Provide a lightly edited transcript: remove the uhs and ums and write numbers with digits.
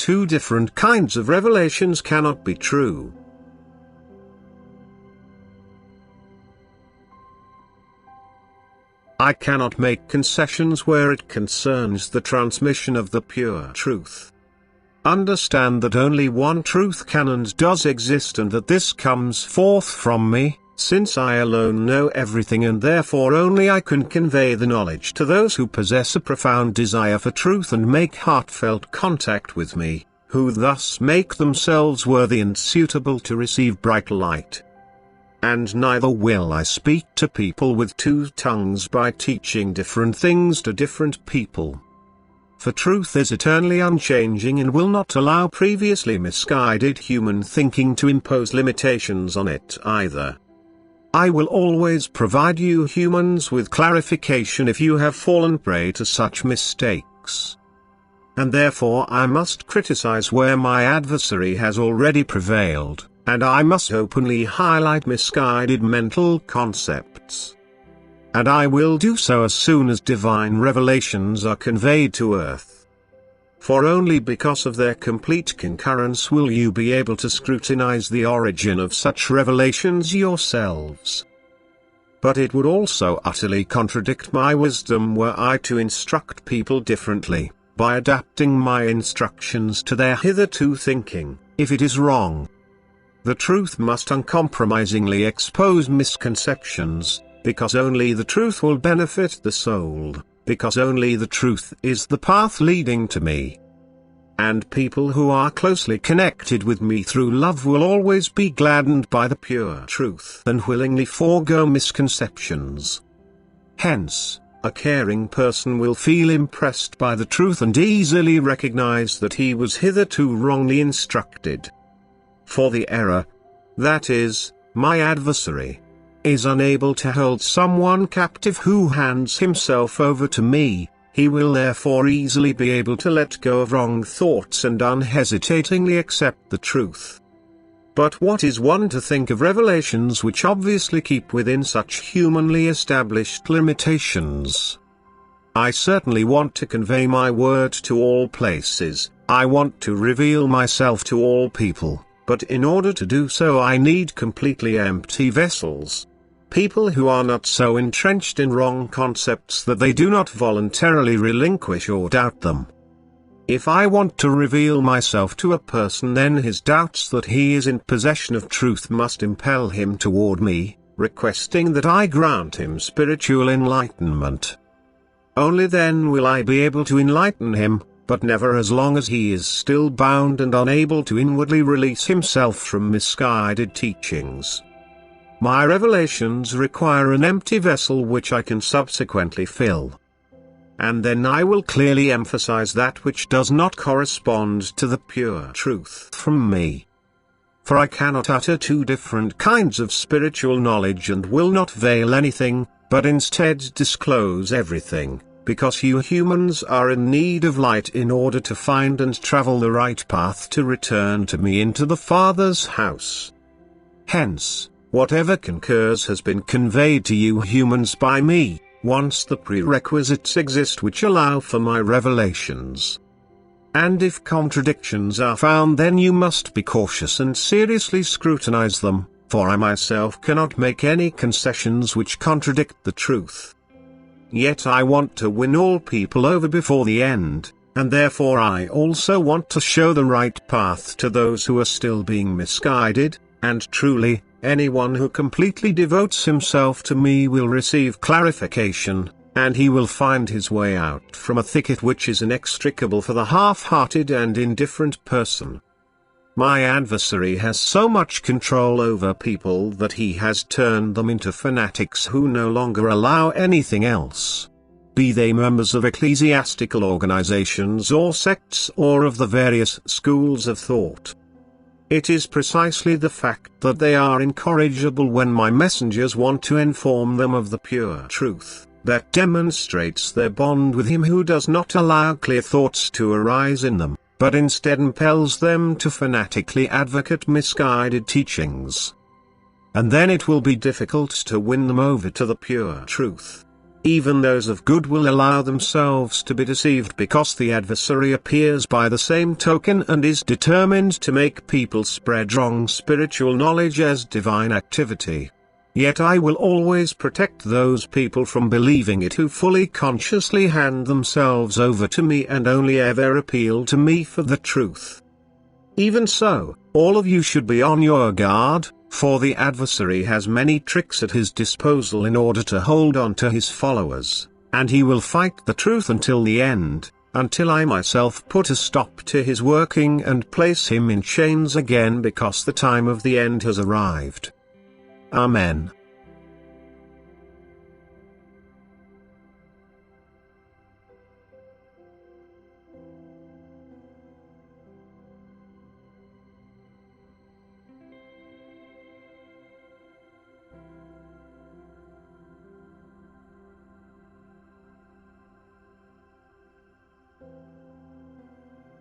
two different kinds of revelations cannot be true. I cannot make concessions where it concerns the transmission of the pure truth. Understand that only one truth can and does exist, and that this comes forth from me, since I alone know everything, and therefore only I can convey the knowledge to those who possess a profound desire for truth and make heartfelt contact with me, who thus make themselves worthy and suitable to receive bright light. And neither will I speak to people with two tongues by teaching different things to different people. For truth is eternally unchanging and will not allow previously misguided human thinking to impose limitations on it either. I will always provide you humans with clarification if you have fallen prey to such mistakes. And therefore I must criticize where my adversary has already prevailed, and I must openly highlight misguided mental concepts. And I will do so as soon as divine revelations are conveyed to earth. For only because of their complete concurrence will you be able to scrutinize the origin of such revelations yourselves. But it would also utterly contradict my wisdom were I to instruct people differently, by adapting my instructions to their hitherto thinking, if it is wrong. The truth must uncompromisingly expose misconceptions, because only the truth will benefit the soul, because only the truth is the path leading to me. And people who are closely connected with me through love will always be gladdened by the pure truth and willingly forego misconceptions. Hence, a caring person will feel impressed by the truth and easily recognize that he was hitherto wrongly instructed. For the error, that is, my adversary, is unable to hold someone captive who hands himself over to me, he will therefore easily be able to let go of wrong thoughts and unhesitatingly accept the truth. But what is one to think of revelations which obviously keep within such humanly established limitations? I certainly want to convey my word to all places, I want to reveal myself to all people. But in order to do so I need completely empty vessels. People who are not so entrenched in wrong concepts that they do not voluntarily relinquish or doubt them. If I want to reveal myself to a person, then his doubts that he is in possession of truth must impel him toward me, requesting that I grant him spiritual enlightenment. Only then will I be able to enlighten him, but never as long as he is still bound and unable to inwardly release himself from misguided teachings. My revelations require an empty vessel which I can subsequently fill. And then I will clearly emphasize that which does not correspond to the pure truth from me. For I cannot utter two different kinds of spiritual knowledge and will not veil anything, but instead disclose everything. Because you humans are in need of light in order to find and travel the right path to return to me into the Father's house. Hence, whatever concurs has been conveyed to you humans by me, once the prerequisites exist which allow for my revelations. And if contradictions are found, then you must be cautious and seriously scrutinize them, for I myself cannot make any concessions which contradict the truth. Yet I want to win all people over before the end, and therefore I also want to show the right path to those who are still being misguided, and truly, anyone who completely devotes himself to me will receive clarification, and he will find his way out from a thicket which is inextricable for the half-hearted and indifferent person. My adversary has so much control over people that he has turned them into fanatics who no longer allow anything else. Be they members of ecclesiastical organizations or sects or of the various schools of thought. It is precisely the fact that they are incorrigible when my messengers want to inform them of the pure truth, that demonstrates their bond with him who does not allow clear thoughts to arise in them, but instead impels them to fanatically advocate misguided teachings. And then it will be difficult to win them over to the pure truth. Even those of good will allow themselves to be deceived because the adversary appears by the same token and is determined to make people spread wrong spiritual knowledge as divine activity. Yet I will always protect those people from believing it who fully consciously hand themselves over to me and only ever appeal to me for the truth. Even so, all of you should be on your guard, for the adversary has many tricks at his disposal in order to hold on to his followers, and he will fight the truth until the end, until I myself put a stop to his working and place him in chains again because the time of the end has arrived. Amen.